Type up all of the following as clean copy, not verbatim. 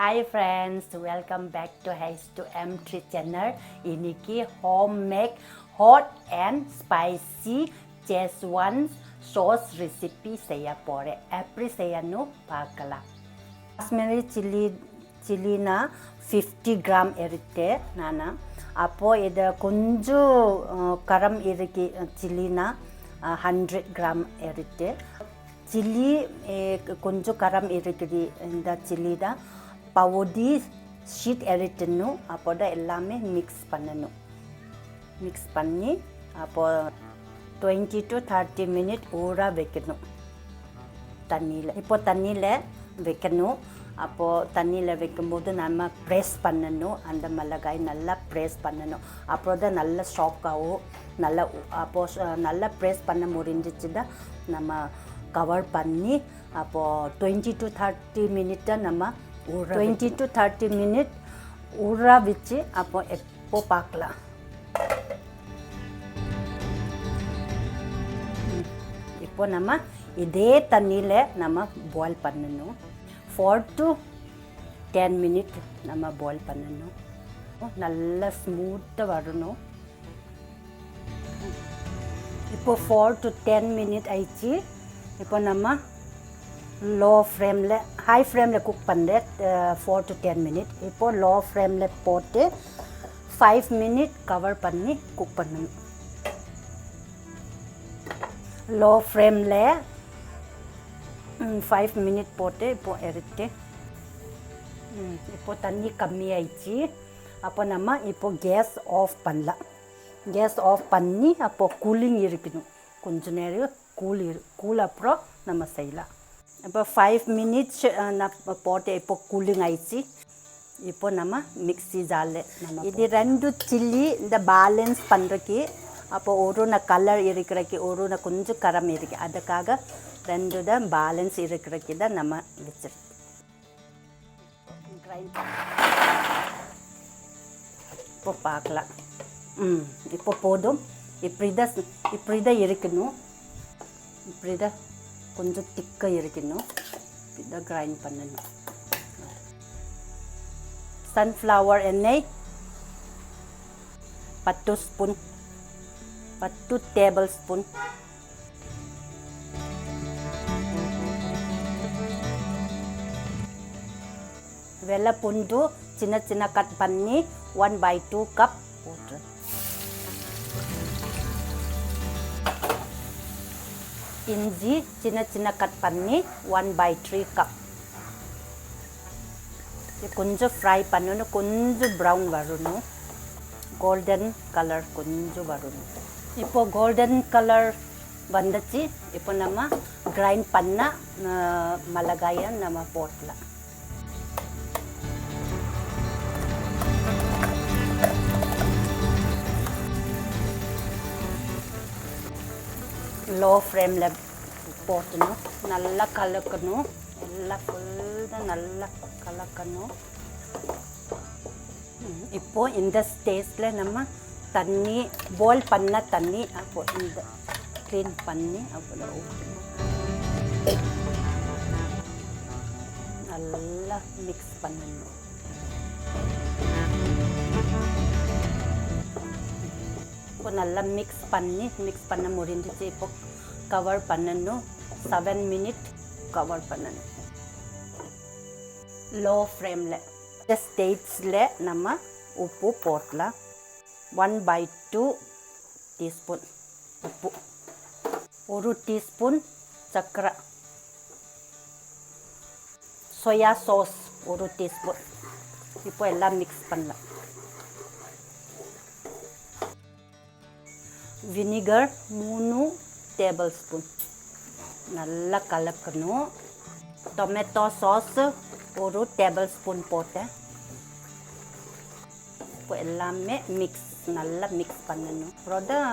Hi friends, welcome back to H2M3 Channel. இன்னைக்கு homemade hot and spicy Schezwan sauce recipe செய்ய போறேன். எப்படி செய்யணும் பார்க்கலாம். காஷ்மீரி சில்லினா 50 கிராம் எடுத்து நான் அப்போ இது கொஞ்சம் கரம் இருக்கு சில்லினா 100 கிராம் எடுத்து சில்லி கொஞ்சம் கரம் இருக்குது இந்த சில்லி தான் பவுடி ஷீட் எடுத்துணும் அப்போ தான் எல்லாமே மிக்ஸ் பண்ணணும் மிக்ஸ் பண்ணி அப்போ 20 to 30 minutes ஊற வைக்கணும் தண்ணியில் இப்போ தண்ணியில் வைக்கணும் அப்போது தண்ணியில் வைக்கும்போது நம்ம ப்ரெஸ் பண்ணணும் அந்த மிளகாய் நல்லா ப்ரெஸ் பண்ணணும் அப்புறம் தான் நல்லா ஷாக் ஆகும் நல்லா அப்போது நல்லா ப்ரெஸ் பண்ண முடிஞ்சிச்சு தான் நம்ம கவர் பண்ணி அப்போது 20 to 30 minutes நம்ம 20 to 30 minutes ஊற வச்சு அப்போ எப்போ பார்க்கலாம் இப்போ நம்ம இதே தண்ணியில் நம்ம பாயில் பண்ணணும் 4 to 10 minutes நம்ம பாயில் பண்ணணும் நல்லா ஸ்மூத்தாக வரணும் இப்போ 4 to 10 minutes ஆயிடுச்சு இப்போ நம்ம லோ ஃப்ளேமில் ஹை ஃப்ளேமில் குக் பண்ணுறேன் 4 to 10 minutes இப்போ லோ ஃப்ளேமில் போட்டு 5 minutes கவர் பண்ணி குக் பண்ணணும் லோ ஃப்ளேமில் 5 minutes போட்டு இப்போ எடுத்து இப்போ தண்ணி கம்மியாயிடுச்சு அப்போ நம்ம இப்போ கேஸ் ஆஃப் பண்ணலாம் கேஸ் ஆஃப் பண்ணி அப்போ கூலிங் இருக்கணும் கொஞ்ச நேரம் கூல் அப்புறம் நம்ம செய்யலாம் இப்போ 5 minutes நான் போட்டு இப்போ கூலிங் ஆயிடுச்சு இப்போ நம்ம மிக்ஸி ஜாரில் நம்ம இது ரெண்டு சில்லி இந்த பேலன்ஸ் பண்ணுறக்கு அப்போ ஒரு கலர் இருக்கிறக்கு ஒரு கொஞ்சம் கரம் இருக்கு அதுக்காக ரெண்டு தான் பேலன்ஸ் இருக்கிறக்கு தான் நம்ம வச்சிருக்கோம் இப்போ பார்க்கலாம் இப்போ போதும் இப்படி தான் இருக்கணும் இப்படி தான் கொஞ்சம் திக்காக இருக்கணும் இதை கிரைண்ட் பண்ணணும் சன்ஃப்ளவர் எண்ணெய் 10 ஸ்பூன் 10 டேபிள் ஸ்பூன் வெள்ளை பூண்டு சின்ன சின்ன கட் பண்ணி 1/2 கப் போட்டுரு இஞ்சி சின்ன சின்ன கட் பண்ணி 1/3 கப் கொஞ்சம் ஃப்ரை பண்ணணும் கொஞ்சம் ப்ரௌன் வரணும் கோல்டன் கலர் கொஞ்சம் வரணும் இப்போ கோல்டன் கலர் வந்துச்சு இப்போ நம்ம கிரைண்ட் பண்ண மிளகாயை நம்ம போடலாம் லோ ஃப்ளேமில் போட்டணும் நல்லா கலக்கணும் எல்லாம் ஃபுல்லாக நல்லா கலக்கணும் இப்போது இந்த ஸ்டேஜில் நம்ம தண்ணி பாயில் பண்ண தண்ணி அப்போ இந்த க்ளீன் பண்ணி அவ்வளோ நல்லா மிக்ஸ் பண்ணணும் இப்போ நல்லா மிக்ஸ் பண்ண முடிஞ்சிச்சு இப்போ கவர் பண்ணணும் 7 minutes கவர் பண்ணணும் லோ ஃப்ளேமில் இந்த ஸ்டேஜில் நம்ம உப்பு போடலாம் 1/2 டீஸ்பூன் உப்பு 1 டீஸ்பூன் சர்க்கரை சோயா சாஸ் 1 டீஸ்பூன் இப்போ எல்லாம் மிக்ஸ் பண்ணலாம் வினிகர் 3 டேபிள் ஸ்பூன் நல்லா கலக்கணும் டொமேட்டோ சாஸ் 1 டேபிள் ஸ்பூன் போட்டேன் இப்போ எல்லாமே நல்லா மிக்ஸ் பண்ணணும் அப்புறம் தான்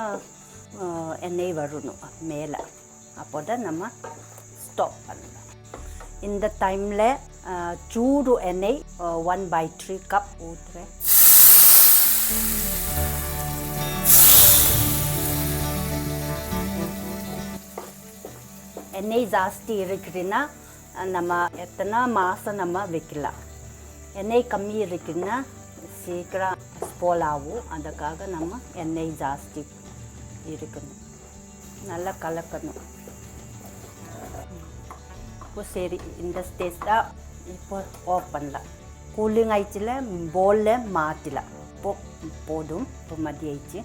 எண்ணெய் வரணும் மேலே அப்போ தான் நம்ம ஸ்டாப் பண்ணலாம் இந்த டைமில் சூடு எண்ணெய் 1/3 கப் ஊற்றுறேன் எண்ணெய் ஜாஸ்தி இருக்குதுன்னா நம்ம எத்தனை மாதம் நம்ம வைக்கலாம் எண்ணெய் கம்மி இருக்குன்னா சீக்கிரம் ஸ்பால் ஆகும். அதுக்காக நம்ம எண்ணெய் ஜாஸ்தி இருக்கணும். நல்லா கலக்கணும். இப்போ சரி, இந்த ஸ்டேஜ் தான். இப்போ ஆஃப் பண்ணலாம். கூலிங் ஆயிடுச்சுல, பவுலில் மாற்றலாம். இப்போ போதும். இப்போ மதி ஆயிடுச்சு.